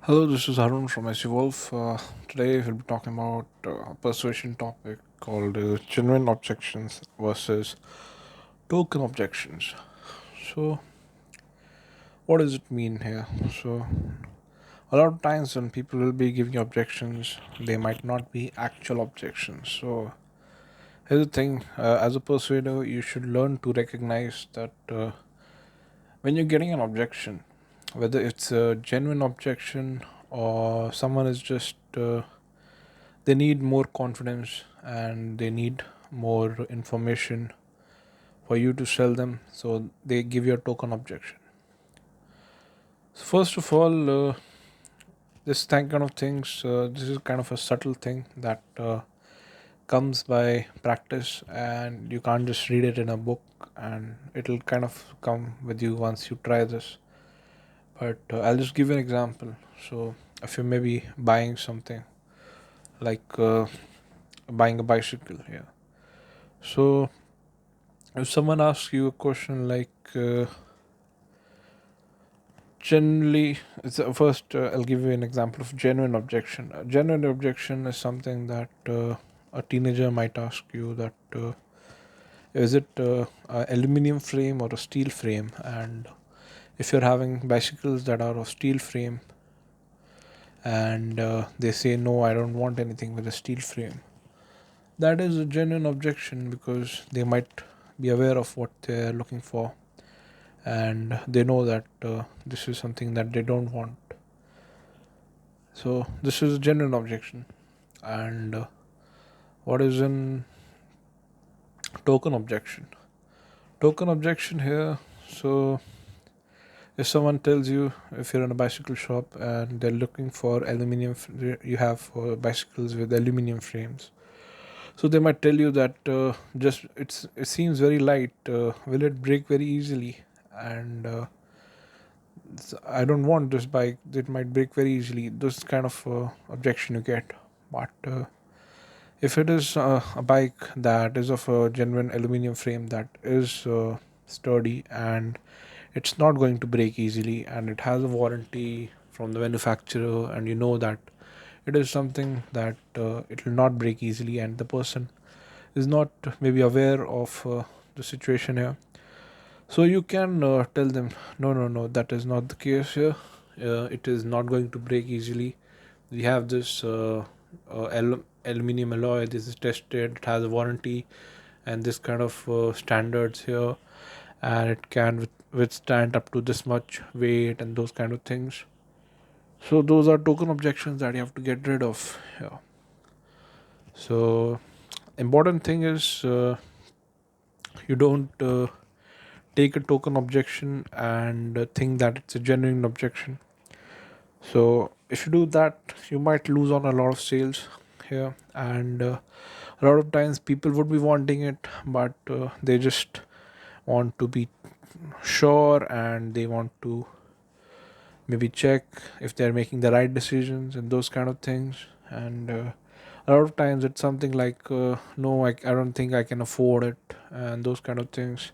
Hello, this is Harwin from SU Wolf. Today we'll be talking about a persuasion topic called genuine objections versus token objections. So, what does it mean here? So, a lot of times when people will be giving objections, they might not be actual objections. So, here's the thing: as a persuader, you should learn to recognize that when you're getting an objection, whether it's a genuine objection or someone is just they need more confidence and they need more information for you to sell them, so they give you a token objection. So first of all, this kind of things, this is kind of a subtle thing that comes by practice, and you can't just read it in a book, and it'll kind of come with you once you try this. But I'll just give you an example. So if you're maybe buying something like buying a bicycle here, so if someone asks you a question like generally first I'll give you an example of genuine objection. A genuine objection is something that a teenager might ask you that is it a aluminum frame or a steel frame, and if you're having bicycles that are of steel frame and they say no, I don't want anything with a steel frame, that is a genuine objection because they might be aware of what they're looking for, and they know that this is something that they don't want. So this is a genuine objection. And what is an token objection? Token objection here. So if someone tells you, if you're in a bicycle shop and they're looking for aluminum, you have bicycles with aluminum frames. So they might tell you that just it seems very light. Will it break very easily? And I don't want this bike. It might break very easily. This kind of objection you get. But if it is a bike that is of a genuine aluminum frame that is sturdy and it's not going to break easily, and it has a warranty from the manufacturer, and you know that it is something that it will not break easily, and the person is not maybe aware of the situation here, so you can tell them, no, no, no, that is not the case here. It is not going to break easily. We have this aluminium alloy. This is tested. It has a warranty, and this kind of standards here, and it can withstand up to this much weight and those kind of things. So those are token objections that you have to get rid of. Yeah. So important thing is you don't take a token objection and think that it's a genuine objection. So if you do that, you might lose on a lot of sales here, and a lot of times people would be wanting it, but they just want to be sure, and they want to maybe check if they're making the right decisions and those kind of things. And a lot of times it's something like no, I don't think I can afford it and those kind of things.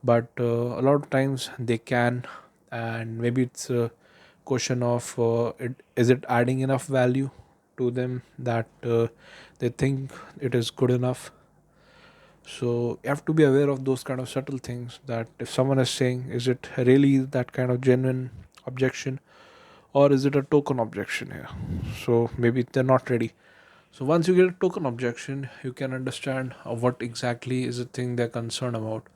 But a lot of times they can, and maybe it's a question of is it adding enough value to them that they think it is good enough. So you have to be aware of those kind of subtle things, that if someone is saying, is it really that kind of genuine objection, or is it a token objection here? So maybe they're not ready. So once you get a token objection, you can understand what exactly is the thing they're concerned about,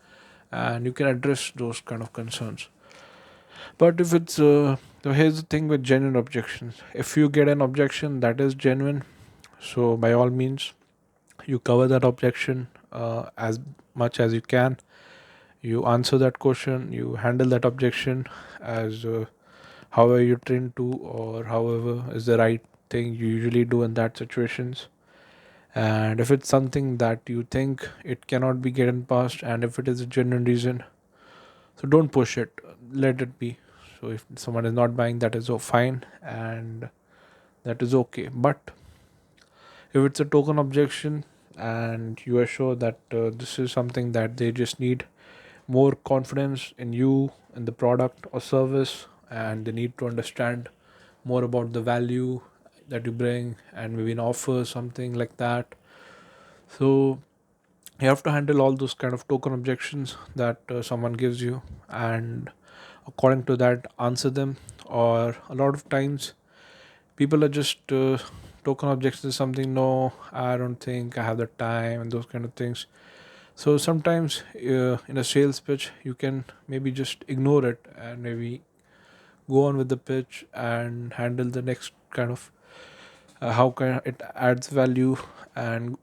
and you can address those kind of concerns. But if it's so here's the thing with genuine objections: if you get an objection that is genuine, so by all means you cover that objection as much as you can. You answer that question, you handle that objection as however you're trained to, or however is the right thing you usually do in that situations. And if it's something that you think it cannot be getting past, and if it is a genuine reason, so don't push it, let it be. So if someone is not buying, that is fine, and that is okay. But if it's a token objection and you are sure that this is something that they just need more confidence in you, in the product or service, and they need to understand more about the value that you bring, and maybe an offer, something like that. So you have to handle all those kind of token objections that someone gives you, and according to that answer them. Or a lot of times people are just token objections is something, no, I don't think I have the time, and those kind of things. So sometimes in a sales pitch you can maybe just ignore it and maybe go on with the pitch and handle the next kind of how can it adds value, and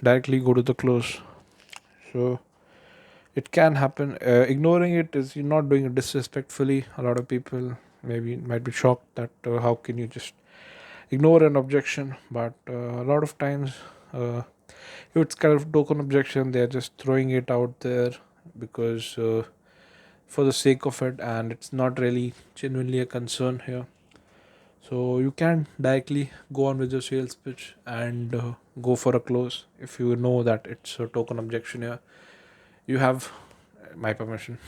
directly go to the close. So it can happen. Ignoring it is you're not doing it disrespectfully. A lot of people maybe might be shocked that how can you just ignore an objection, but a lot of times uh, if it's kind of token objection, they're just throwing it out there because for the sake of it, and it's not really genuinely a concern here. So you can directly go on with your sales pitch and go for a close if you know that it's a token objection here. You have my permission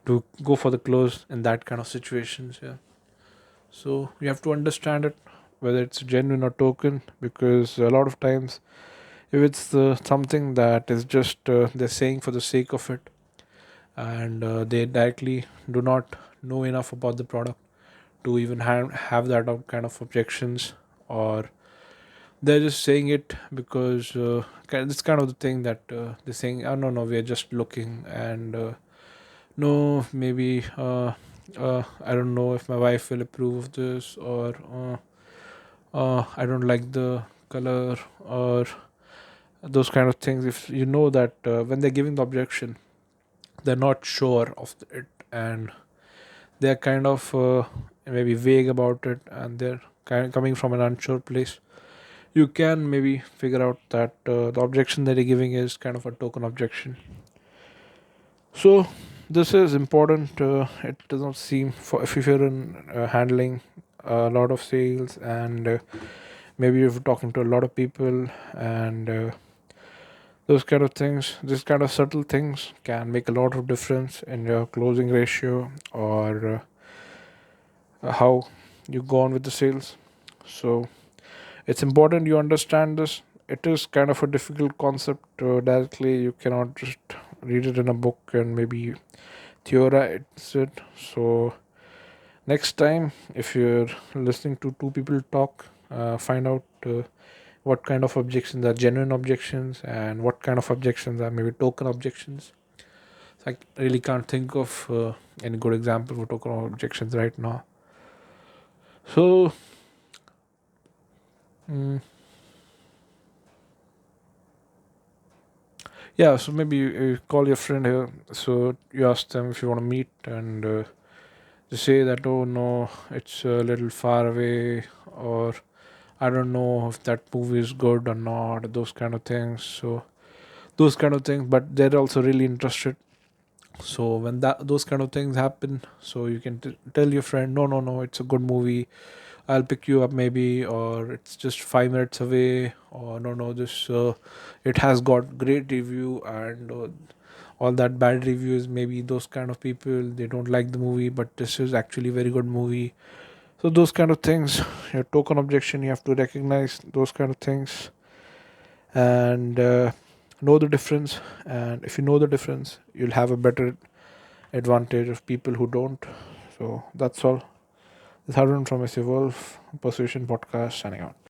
to go for the close in that kind of situations here. So you have to understand it whether it's genuine or token, because a lot of times if it's something that is just they're saying for the sake of it, and they directly do not know enough about the product to even have that kind of objections, or they're just saying it because it's kind of the thing that they're saying, oh no no, we're just looking, and no, maybe I don't know if my wife will approve of this, or I don't like the color, or those kind of things. If you know that when they're giving the objection, they're not sure of it, and they're kind of maybe vague about it, and they're kind of coming from an unsure place, you can maybe figure out that the objection that you're giving is kind of a token objection. So this is important. It does not seem for if you're in handling a lot of sales, and maybe you're talking to a lot of people, and those kind of things, this kind of subtle things can make a lot of difference in your closing ratio, or how you go on with the sales. So it's important you understand this. It is kind of a difficult concept directly. You cannot just read it in a book and maybe theorize it. So next time, if you're listening to two people talk, find out what kind of objections are genuine objections and what kind of objections are maybe token objections. So I really can't think of any good example for token objections right now. So mm, yeah, so maybe you call your friend here. So you ask them if you want to meet, and they say that, oh no, it's a little far away, or I don't know if that movie is good or not, those kind of things. So those kind of things, but they're also really interested. So when that those kind of things happen, so you can tell your friend, no no no, it's a good movie, I'll pick you up maybe, or it's just 5 minutes away, or no no, this it has got great review, and all that bad reviews, maybe those kind of people, they don't like the movie, but this is actually very good movie. So those kind of things, your token objection, you have to recognize those kind of things, and know the difference. And if you know the difference, you'll have a better advantage of people who don't. So that's all. This is Harwin from SA Wolf Persuasion Podcast, signing out.